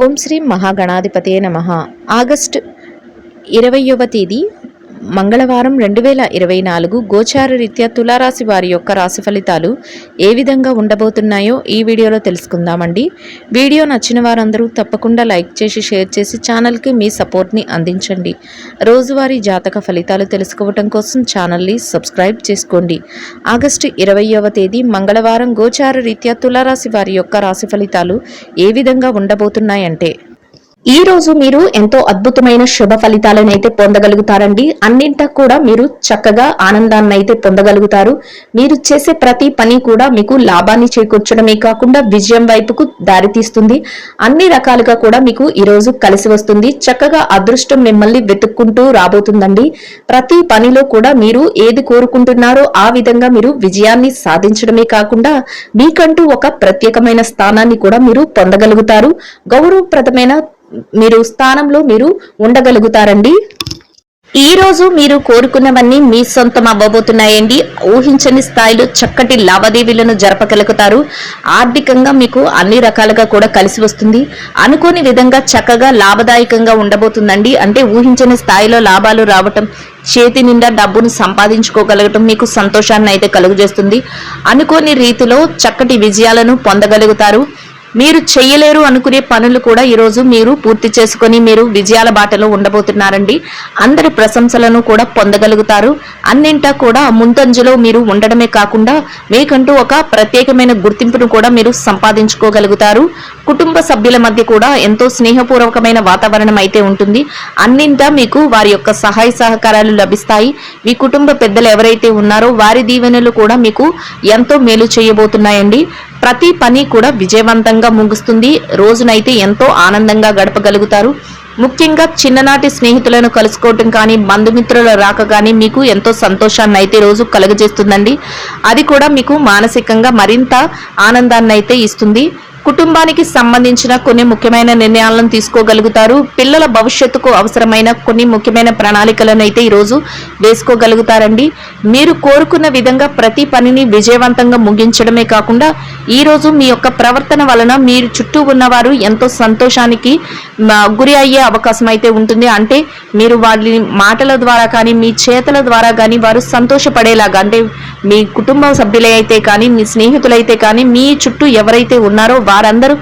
ఓం శ్రీ మహాగణాధిపతయే నమః. ఆగస్టు 20వ తేదీ మంగళవారం 2024 గోచార రీత్యా తులారాశి వారి యొక్క రాశి ఫలితాలు ఏ విధంగా ఉండబోతున్నాయో ఈ వీడియోలో తెలుసుకుందామండి. వీడియో నచ్చిన వారందరూ తప్పకుండా లైక్ చేసి షేర్ చేసి ఛానల్కి మీ సపోర్ట్ని అందించండి. రోజువారీ జాతక ఫలితాలు తెలుసుకోవటం కోసం ఛానల్ని సబ్స్క్రైబ్ చేసుకోండి. ఆగస్టు 20వ తేదీ మంగళవారం గోచార రీత్యా తులారాశి వారి యొక్క రాశి ఫలితాలు ఏ విధంగా ఉండబోతున్నాయంటే, ఈ రోజు మీరు ఎంతో అద్భుతమైన శుభ ఫలితాలను అయితే పొందగలుగుతారండి. అన్నింటా కూడా మీరు చక్కగా ఆనందాన్ని అయితే పొందగలుగుతారు. మీరు చేసే ప్రతి పని కూడా మీకు లాభాన్ని చేకూర్చడమే కాకుండా విజయం వైపుకు దారితీస్తుంది. అన్ని రకాలుగా కూడా మీకు ఈ రోజు కలిసి వస్తుంది. చక్కగా అదృష్టం మిమ్మల్ని వెతుక్కుంటూ రాబోతుందండి. ప్రతి పనిలో కూడా మీరు ఏది కోరుకుంటున్నారో ఆ విధంగా మీరు విజయాన్ని సాధించడమే కాకుండా మీకంటూ ఒక ప్రత్యేకమైన స్థానాన్ని కూడా మీరు పొందగలుగుతారు. గౌరవప్రదమైన మీరు స్థానంలో మీరు ఉండగలుగుతారండి. ఈ రోజు మీరు కోరుకున్నవన్నీ మీ సొంతం అవ్వబోతున్నాయండి. ఊహించని స్థాయిలో చక్కటి లావాదేవీలను జరపగలుగుతారు. ఆర్థికంగా మీకు అన్ని రకాలుగా కూడా కలిసి వస్తుంది. అనుకోని విధంగా చక్కగా లాభదాయకంగా ఉండబోతుందండి. అంటే ఊహించని స్థాయిలో లాభాలు రావటం, చేతి నిండా డబ్బును సంపాదించుకోగలగటం మీకు సంతోషాన్ని అయితే కలుగజేస్తుంది. అనుకోని రీతిలో చక్కటి విజయాలను పొందగలుగుతారు. మీరు చెయ్యలేరు అనుకునే పనులు కూడా ఈరోజు మీరు పూర్తి చేసుకొని మీరు విజయాల బాటలో ఉండబోతున్నారండి. అందరి ప్రశంసలను కూడా పొందగలుగుతారు. అన్నింటా కూడా ముందంజలో మీరు ఉండడమే కాకుండా మీకంటూ ఒక ప్రత్యేకమైన గుర్తింపును కూడా మీరు సంపాదించుకోగలుగుతారు. కుటుంబ సభ్యుల మధ్య కూడా ఎంతో స్నేహపూర్వకమైన వాతావరణం అయితే ఉంటుంది. అన్నింటా మీకు వారి యొక్క సహాయ సహకారాలు లభిస్తాయి. మీ కుటుంబ పెద్దలు ఎవరైతే ఉన్నారో వారి దీవెనలు కూడా మీకు ఎంతో మేలు చేయబోతున్నాయండి. ప్రతి పని కూడా విజయవంతంగా ముగుస్తుంది. రోజునైతే ఎంతో ఆనందంగా గడపగలుగుతారు. ముఖ్యంగా చిన్ననాటి స్నేహితులను కలుసుకోవటం కానీ బంధుమిత్రుల రాక కానీ మీకు ఎంతో సంతోషాన్ని అయితే రోజు కలుగజేస్తుందండి. అది కూడా మీకు మానసికంగా మరింత ఆనందాన్ని అయితే ఇస్తుంది. కుటుంబానికి సంబంధించిన కొన్ని ముఖ్యమైన నిర్ణయాలను తీసుకోగలుగుతారు. పిల్లల భవిష్యత్తుకు అవసరమైన కొన్ని ముఖ్యమైన ప్రణాళికలను అయితే ఈరోజు వేసుకోగలుగుతారండి. మీరు కోరుకున్న విధంగా ప్రతి పనిని విజయవంతంగా ముగించడమే కాకుండా ఈరోజు మీ యొక్క ప్రవర్తన వలన మీరు చుట్టూ ఉన్నవారు ఎంతో సంతోషానికి గురి అయ్యే అవకాశం అయితే ఉంటుంది. అంటే మీరు వాళ్ళ మాటల ద్వారా కానీ మీ చేతల ద్వారా కానీ వారు సంతోషపడేలాగా, అంటే మీ కుటుంబ సభ్యులే అయితే కానీ మీ స్నేహితులైతే కానీ మీ చుట్టూ ఎవరైతే ఉన్నారో వారందరూ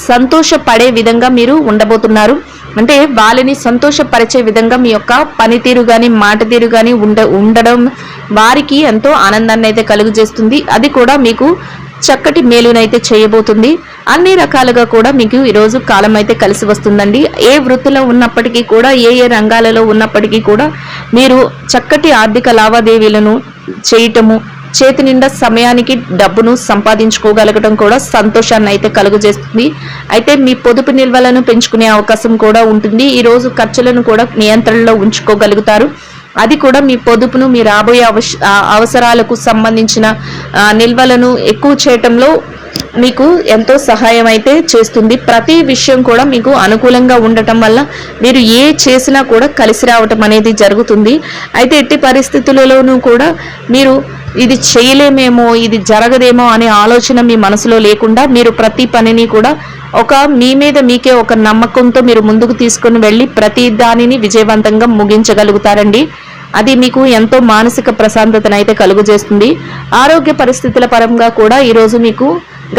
సంతోషపడే విధంగా మీరు ఉండబోతున్నారు. అంటే వాళ్ళని సంతోషపరిచే విధంగా మీ యొక్క పనితీరు కానీ మాట తీరు కానీ ఉండడం వారికి ఎంతో ఆనందాన్ని అయితే కలుగజేస్తుంది. అది కూడా మీకు చక్కటి మేలునైతే చేయబోతుంది. అన్ని రకాలుగా కూడా మీకు ఈరోజు కాలం అయితే కలిసి వస్తుందండి. ఏ వృత్తిలో ఉన్నప్పటికీ కూడా ఏ రంగాలలో ఉన్నప్పటికీ కూడా మీరు చక్కటి ఆర్థిక లావాదేవీలను చేయటము, చేతి నిండా సమయానికి డబ్బును సంపాదించుకోగలగడం కూడా సంతోషాన్ని అయితే కలుగజేస్తుంది. అయితే మీ పొదుపు నిల్వలను పెంచుకునే అవకాశం కూడా ఉంటుంది. ఈ రోజు ఖర్చులను కూడా నియంత్రణలో ఉంచుకోగలుగుతారు. అది కూడా మీ పొదుపును మీ రాబోయే అవసరాలకు సంబంధించిన నిల్వలను ఎక్కువ చేయటంలో మీకు ఎంతో సహాయం అయితే చేస్తుంది. ప్రతి విషయం కూడా మీకు అనుకూలంగా ఉండటం వల్ల మీరు ఏ చేసినా కూడా కలిసి రావటం అనేది జరుగుతుంది. అయితే ఎట్టి పరిస్థితులలోనూ కూడా మీరు ఇది చేయలేమేమో, ఇది జరగదేమో అనే ఆలోచన మీ మనసులో లేకుండా మీరు ప్రతి పనిని కూడా మీ మీద మీకే ఒక నమ్మకంతో మీరు ముందుకు తీసుకుని వెళ్ళి ప్రతి దానిని విజయవంతంగా ముగించగలుగుతారండి. అది మీకు ఎంతో మానసిక ప్రశాంతతను అయితే కలుగజేస్తుంది. ఆరోగ్య పరిస్థితుల పరంగా కూడా ఈరోజు మీకు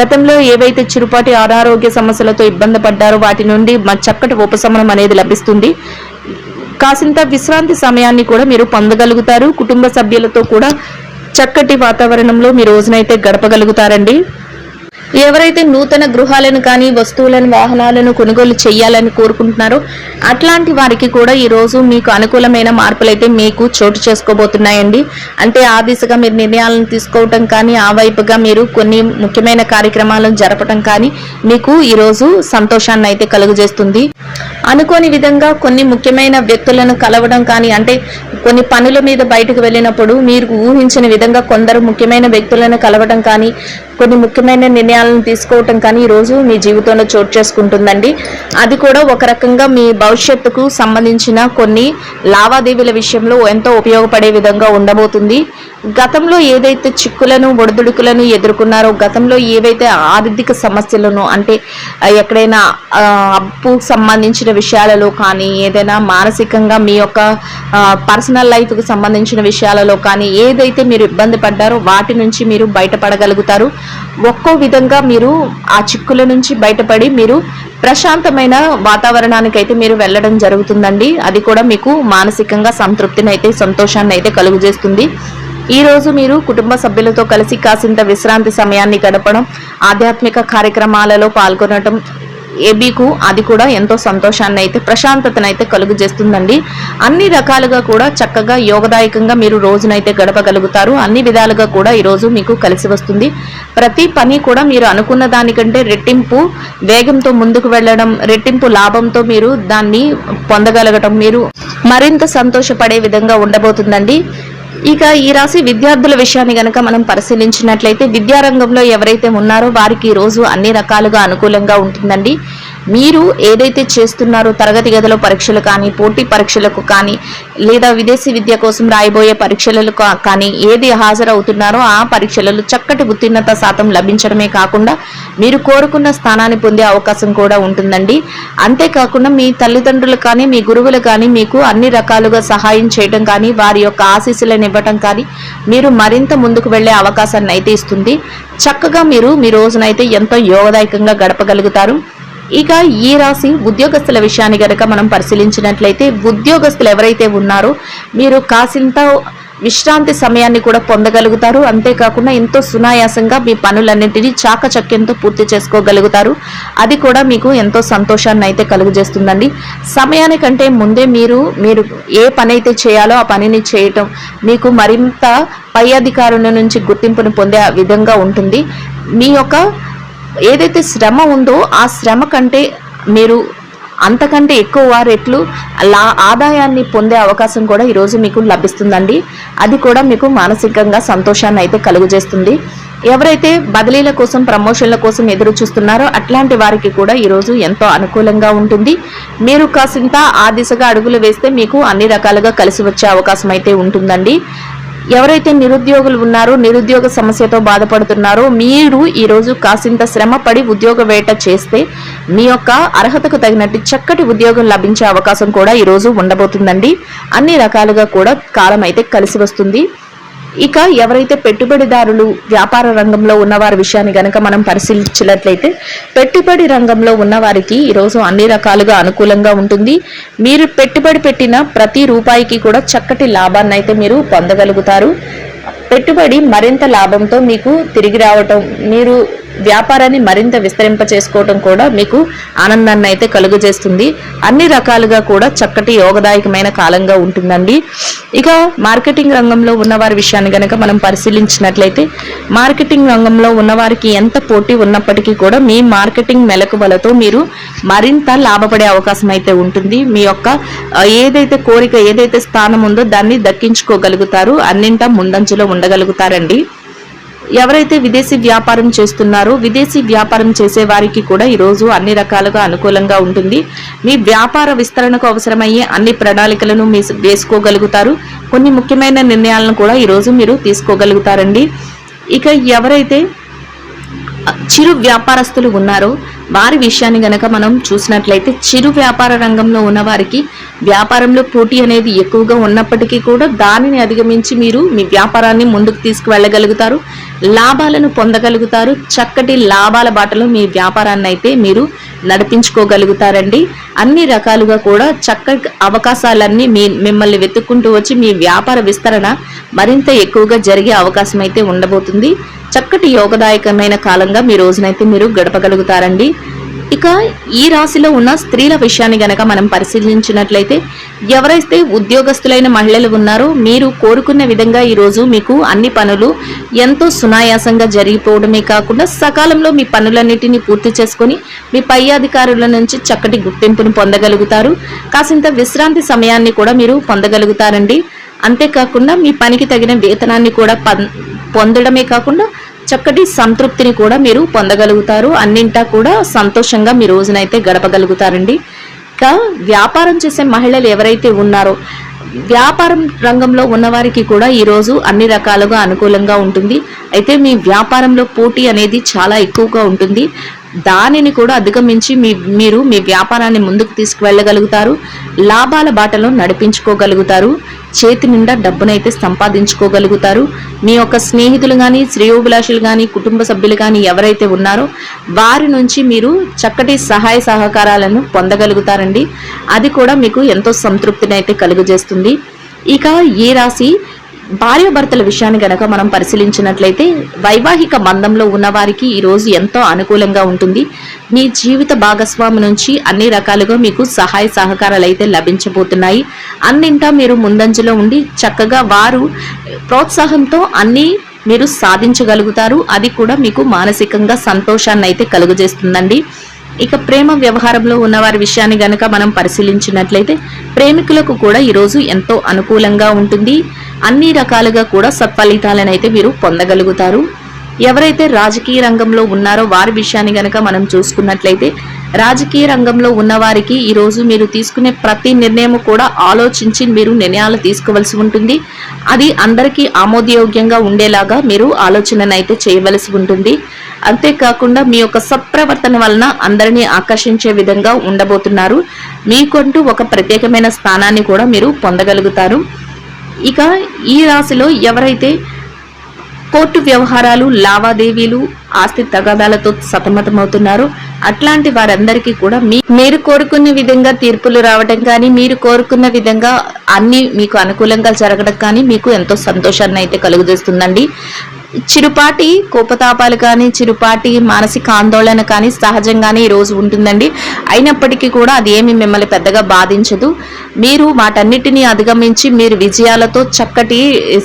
గతంలో ఏవైతే చిరుపాటి అనారోగ్య సమస్యలతో ఇబ్బంది పడ్డారో వాటి నుండి చక్కటి ఉపశమనం అనేది లభిస్తుంది. కాసింత విశ్రాంతి సమయాన్ని కూడా మీరు పొందగలుగుతారు. కుటుంబ సభ్యులతో కూడా చక్కటి వాతావరణంలో మీ రోజునైతే గడపగలుగుతారండి. ఎవరైతే నూతన గృహాలను కానీ వస్తువులను వాహనాలను కొనుగోలు చేయాలని కోరుకుంటున్నారో అట్లాంటి వారికి కూడా ఈరోజు మీకు అనుకూలమైన మార్పులైతే మీకు చోటు చేసుకోబోతున్నాయండి. అంటే ఆ దిశగా మీరు నిర్ణయాలను తీసుకోవటం కానీ ఆ వైపుగా మీరు కొన్ని ముఖ్యమైన కార్యక్రమాలను జరపడం కానీ మీకు ఈరోజు సంతోషాన్ని అయితే కలుగజేస్తుంది. అనుకోని విధంగా కొన్ని ముఖ్యమైన వ్యక్తులను కలవడం కానీ, అంటే కొన్ని పనుల మీద బయటకు వెళ్ళినప్పుడు మీరు ఊహించిన విధంగా కొందరు ముఖ్యమైన వ్యక్తులను కలవడం కానీ, కొన్ని ముఖ్యమైన నిర్ణయాలను తీసుకోవటం కానీ ఈరోజు మీ జీవితంలో చోటు చేసుకుంటుందండి. అది కూడా ఒక రకంగా మీ భవిష్యత్తుకు సంబంధించిన కొన్ని లావాదేవీల విషయంలో ఎంతో ఉపయోగపడే విధంగా ఉండబోతుంది. గతంలో ఏదైతే చిక్కులను ఒడిదుడుకులను ఎదుర్కొన్నారో, గతంలో ఏవైతే ఆర్థిక సమస్యలను అంటే ఎక్కడైనా అప్పు సంబంధించిన విషయాలలో కానీ, ఏదైనా మానసికంగా మీ యొక్క పర్సనల్ లైఫ్కి సంబంధించిన విషయాలలో కానీ ఏదైతే మీరు ఇబ్బంది పడ్డారో వాటి నుంచి మీరు బయటపడగలుగుతారు. ఒక్కో విధంగా మీరు ఆ చిక్కుల నుంచి బయటపడి మీరు ప్రశాంతమైన వాతావరణానికి అయితే మీరు వెళ్ళడం జరుగుతుందండి. అది కూడా మీకు మానసికంగా సంతృప్తిని అయితే, సంతోషాన్ని అయితే కలుగజేస్తుంది. ఈ రోజు మీరు కుటుంబ సభ్యులతో కలిసి కాసింత విశ్రాంతి సమయాన్ని గడపడం, ఆధ్యాత్మిక కార్యక్రమాలలో పాల్గొనడం మీకు అది కూడా ఎంతో సంతోషాన్ని అయితే, ప్రశాంతతను అయితే కలుగజేస్తుందండి. అన్ని రకాలుగా కూడా చక్కగా యోగదాయకంగా మీరు రోజునైతే గడపగలుగుతారు. అన్ని విధాలుగా కూడా ఈరోజు మీకు కలిసి వస్తుంది. ప్రతి పని కూడా మీరు అనుకున్న దానికంటే రెట్టింపు వేగంతో ముందుకు వెళ్ళడం, రెట్టింపు లాభంతో మీరు దాన్ని పొందగలగటం, మీరు మరింత సంతోషపడే విధంగా ఉండబోతుందండి. ఇక ఈ రాశి విద్యార్థుల విషయాన్ని గనక మనం పరిశీలించినట్లయితే, విద్యారంగంలో ఎవరైతే ఉన్నారో వారికి ఈ రోజు అన్ని రకాలుగా అనుకూలంగా ఉంటుందండి. మీరు ఏదైతే చేస్తున్నారో, తరగతి గదిలో పరీక్షలు కానీ, పోటీ పరీక్షలకు కానీ, లేదా విదేశీ విద్య కోసం రాయబోయే పరీక్షలకు కానీ ఏది హాజరవుతున్నారో ఆ పరీక్షలలో చక్కటి ఉత్తీర్ణత శాతం లభించడమే కాకుండా మీరు కోరుకున్న స్థానాన్ని పొందే అవకాశం కూడా ఉంటుందండి. అంతేకాకుండా మీ తల్లిదండ్రులు కానీ, మీ గురువులు కానీ మీకు అన్ని రకాలుగా సహాయం చేయడం కానీ, వారి యొక్క ఆశీస్సులను ఇవ్వటం కానీ మీరు మరింత ముందుకు వెళ్లే అవకాశాన్ని అయితే ఇస్తుంది. చక్కగా మీరు మీ రోజునైతే ఎంతో యోగదాయకంగా గడపగలుగుతారు. ఇక ఈ రాశి ఉద్యోగస్తుల విషయాన్ని గనక మనం పరిశీలించినట్లయితే, ఉద్యోగస్తులు ఎవరైతే ఉన్నారో మీరు కాసింత విశ్రాంతి సమయాన్ని కూడా పొందగలుగుతారు. అంతేకాకుండా ఎంతో సునాయాసంగా మీ పనులన్నింటినీ చాకచక్యంతో పూర్తి చేసుకోగలుగుతారు. అది కూడా మీకు ఎంతో సంతోషాన్ని అయితే కలుగజేస్తుందండి. సమయానికంటే ముందే మీరు ఏ పని అయితే చేయాలో ఆ పనిని చేయటం మీకు మరింత పై అధికారుల నుంచి గుర్తింపును పొందే విధంగా ఉంటుంది. మీ యొక్క ఏదైతే శ్రమ ఉందో ఆ శ్రమ కంటే మీరు అంతకంటే ఎక్కువ రెట్లు ఆదాయాన్ని పొందే అవకాశం కూడా ఈరోజు మీకు లభిస్తుందండి. అది కూడా మీకు మానసికంగా సంతోషాన్ని అయితే కలుగజేస్తుంది. ఎవరైతే బదిలీల కోసం, ప్రమోషన్ల కోసం ఎదురు చూస్తున్నారో అట్లాంటి వారికి కూడా ఈరోజు ఎంతో అనుకూలంగా ఉంటుంది. మీరు కాసింత ఆ దిశగా అడుగులు వేస్తే మీకు అన్ని రకాలుగా కలిసి వచ్చే అవకాశం అయితే ఉంటుందండి. ఎవరైతే నిరుద్యోగులు ఉన్నారో, నిరుద్యోగ సమస్యతో బాధపడుతున్నారో మీరు ఈరోజు కాసింత శ్రమ పడి ఉద్యోగ వేట చేస్తే మీ యొక్క అర్హతకు తగినట్టు చక్కటి ఉద్యోగం లభించే అవకాశం కూడా ఈరోజు ఉండబోతుందండి. అన్ని రకాలుగా కూడా కాలం అయితే కలిసి వస్తుంది. ఇక ఎవరైతే పెట్టుబడిదారులు, వ్యాపార రంగంలో ఉన్నవారి విషయాన్ని గనక మనం పరిశీలించినట్లయితే, పెట్టుబడి రంగంలో ఉన్న వారికి ఈరోజు అన్ని రకాలుగా అనుకూలంగా ఉంటుంది. మీరు పెట్టుబడి పెట్టిన ప్రతి రూపాయికి కూడా చక్కటి లాభాన్ని అయితే మీరు పొందగలుగుతారు. పెట్టుబడి మరింత లాభంతో మీకు తిరిగి రావటం, మీరు వ్యాపారాన్ని మరింత విస్తరింప చేసుకోవటం కూడా మీకు ఆనందాన్ని అయితే కలుగజేస్తుంది. అన్ని రకాలుగా కూడా చక్కటి యోగదాయకమైన కాలంగా ఉంటుందండి. ఇక మార్కెటింగ్ రంగంలో ఉన్నవారి విషయాన్ని కనుక మనం పరిశీలించినట్లయితే, మార్కెటింగ్ రంగంలో ఉన్నవారికి ఎంత పోటీ ఉన్నప్పటికీ కూడా మీ మార్కెటింగ్ మెలకువలతో మీరు మరింత లాభపడే అవకాశం అయితే ఉంటుంది. మీ యొక్క ఏదైతే కోరిక, ఏదైతే స్థానం ఉందో దాన్ని దక్కించుకోగలుగుతారు. అన్నింటా ముందంజలో ఉండగలుగుతారండి. ఎవరైతే విదేశీ వ్యాపారం చేస్తున్నారో, విదేశీ వ్యాపారం చేసే వారికి కూడా ఈరోజు అన్ని రకాలుగా అనుకూలంగా ఉంటుంది. మీ వ్యాపార విస్తరణకు అవసరమయ్యే అన్ని ప్రణాళికలను వేసుకోగలుగుతారు. కొన్ని ముఖ్యమైన నిర్ణయాలను కూడా ఈరోజు మీరు తీసుకోగలుగుతారండి. ఇక ఎవరైతే చిరు వ్యాపారస్తులు ఉన్నారో వారి విషయాన్ని గనక మనం చూసినట్లయితే, చిరు వ్యాపార రంగంలో ఉన్న వారికి వ్యాపారంలో పోటీ అనేది ఎక్కువగా ఉన్నప్పటికీ కూడా దానిని అధిగమించి మీరు మీ వ్యాపారాన్ని ముందుకు తీసుకువెళ్ళగలుగుతారు, లాభాలను పొందగలుగుతారు. చక్కటి లాభాల బాటలో మీ వ్యాపారాన్ని అయితే మీరు నడిపించుకోగలుగుతారండి. అన్ని రకాలుగా కూడా చక్కటి అవకాశాలన్నీ మిమ్మల్ని వెతుక్కుంటూ వచ్చి మీ వ్యాపార విస్తరణ మరింత ఎక్కువగా జరిగే అవకాశం అయితే ఉండబోతుంది. చక్కటి యోగదాయకమైన కాలంగా మీ రోజునైతే మీరు గడపగలుగుతారండి. ఇక ఈ రాశిలో ఉన్న స్త్రీల విషయాన్ని గనక మనం పరిశీలించినట్లయితే, ఎవరైతే ఉద్యోగస్తులైన మహిళలు ఉన్నారో మీరు కోరుకున్న విధంగా ఈరోజు మీకు అన్ని పనులు ఎంతో సునాయాసంగా జరిగిపోవడమే కాకుండా సకాలంలో మీ పనులన్నిటినీ పూర్తి చేసుకొని మీ పై అధికారుల నుంచి చక్కటి గుర్తింపును పొందగలుగుతారు. కాసింత విశ్రాంతి సమయాన్ని కూడా మీరు పొందగలుగుతారండి. అంతేకాకుండా మీ పనికి తగిన వేతనాన్ని కూడా పొందడమే కాకుండా చక్కటి సంతృప్తిని కూడా మీరు పొందగలుగుతారు. అన్నింటా కూడా సంతోషంగా మీ రోజునైతే గడపగలుగుతారండి. ఇక వ్యాపారం చేసే మహిళలు ఎవరైతే ఉన్నారో వ్యాపారం రంగంలో ఉన్నవారికి కూడా ఈరోజు అన్ని రకాలుగా అనుకూలంగా ఉంటుంది. అయితే మీ వ్యాపారంలో పోటీ అనేది చాలా ఎక్కువగా ఉంటుంది. దానిని కూడా అధిగమించి మీరు మీ వ్యాపారాన్ని ముందుకు తీసుకువెళ్ళగలుగుతారు. లాభాల బాటలో నడిపించుకోగలుగుతారు. చేతి నిండా డబ్బునైతే సంపాదించుకోగలుగుతారు. మీ యొక్క స్నేహితులు కానీ, శ్రేయోభిలాషులు కానీ, కుటుంబ సభ్యులు కానీ ఎవరైతే ఉన్నారో వారి నుంచి మీరు చక్కటి సహాయ సహకారాలను పొందగలుగుతారండి. అది కూడా మీకు ఎంతో సంతృప్తిని అయితే కలుగజేస్తుంది. ఇక ఈ రాశి భార్యాభర్తల విషయాన్ని గనక మనం పరిశీలించినట్లయితే వైవాహిక బంధంలో ఉన్నవారికి ఈరోజు ఎంతో అనుకూలంగా ఉంటుంది. మీ జీవిత భాగస్వామి నుంచి అన్ని రకాలుగా మీకు సహాయ సహకారాలు అయితే లభించబోతున్నాయి. అన్నింటా మీరు ముందంజలో ఉండి చక్కగా వారు ప్రోత్సాహంతో అన్ని మీరు సాధించగలుగుతారు. అది కూడా మీకు మానసికంగా సంతోషాన్ని అయితే కలుగజేస్తుందండి. ఇక ప్రేమ వ్యవహారంలో ఉన్నవారి విషయాన్ని గనక మనం పరిశీలించినట్లయితే ప్రేమికులకు కూడా ఈరోజు ఎంతో అనుకూలంగా ఉంటుంది. అన్ని రకాలుగా కూడా సత్ఫలితాలను అయితే మీరు పొందగలుగుతారు. ఎవరైతే రాజకీయ రంగంలో ఉన్నారో వారి విషయాన్ని గనక మనం చూసుకున్నట్లయితే రాజకీయ రంగంలో ఉన్నవారికి ఈరోజు మీరు తీసుకునే ప్రతి నిర్ణయం కూడా ఆలోచించి మీరు నిర్ణయాలు తీసుకోవలసి ఉంటుంది. అది అందరికీ ఆమోదయోగ్యంగా ఉండేలాగా మీరు ఆలోచనను అయితే చేయవలసి ఉంటుంది. అంతేకాకుండా మీ యొక్క సత్ప్రవర్తన వలన అందరినీ ఆకర్షించే విధంగా ఉండబోతున్నారు. మీకంటూ ఒక ప్రత్యేకమైన స్థానాన్ని కూడా మీరు పొందగలుగుతారు. ఇక ఈ రాశిలో ఎవరైతే కోర్టు వ్యవహారాలు, లావాదేవీలు, ఆస్తి తగాదాలతో సతమతమవుతున్నారో అట్లాంటి వారందరికీ కూడా మీరు కోరుకున్న విధంగా తీర్పులు రావడం కానీ, మీరు కోరుకున్న విధంగా అన్ని మీకు అనుకూలంగా జరగడం కానీ మీకు ఎంతో సంతోషాన్ని అయితే కలుగజేస్తుందండి. చిరుపాటి కోపతాపాలు కానీ, చిరుపాటి మానసిక ఆందోళన కానీ సహజంగానే ఈరోజు ఉంటుందండి. అయినప్పటికీ కూడా అది ఏమి మిమ్మల్ని పెద్దగా బాధించదు. మీరు వాటన్నిటినీ అధిగమించి మీరు విజయాలతో చక్కటి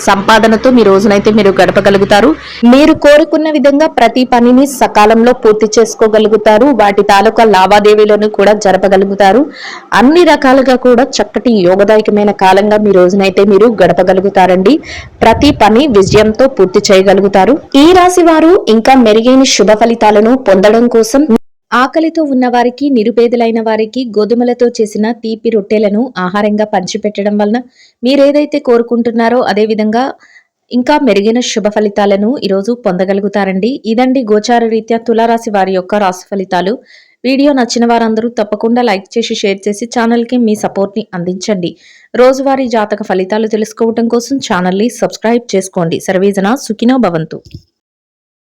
సంపాదనతో మీ రోజునైతే మీరు గడపగలుగుతారు. మీరు కోరుకున్న విధంగా ప్రతి పనిని సకాలంలో పూర్తి చేసుకోగలుగుతారు. వాటి తాలూకా లావాదేవీలను కూడా జరపగలుగుతారు. అన్ని రకాలుగా కూడా చక్కటి యోగదాయకమైన కాలంగా మీ రోజునైతే మీరు గడపగలుగుతారండి. ప్రతి పని విజయంతో పూర్తి చేయగలుగుతారు. ఈ రాశి వారు ఇంకా మెరుగైన శుభ ఫలితాలను పొందడం కోసం ఆకలితో ఉన్నవారికి, నిరుపేదలైన వారికి గోధుమలతో చేసిన తీపి రొట్టెలను ఆహారంగా పంచిపెట్టడం వలన మీరేదైతే కోరుకుంటున్నారో అదేవిధంగా ఇంకా మెరుగైన శుభ ఫలితాలను ఈరోజు పొందగలుగుతారండి. ఇదండి గోచార రీత్యా తులారాశి వారి యొక్క రాశి ఫలితాలు. వీడియో నచ్చిన వారందరూ తప్పకుండా లైక్ చేసి షేర్ చేసి ఛానల్కి మీ సపోర్ట్ని అందించండి. రోజువారీ జాతక ఫలితాలు తెలుసుకోవడం కోసం ఛానల్ని సబ్స్క్రైబ్ చేసుకోండి. సర్వేజన సుఖినో భవంతు.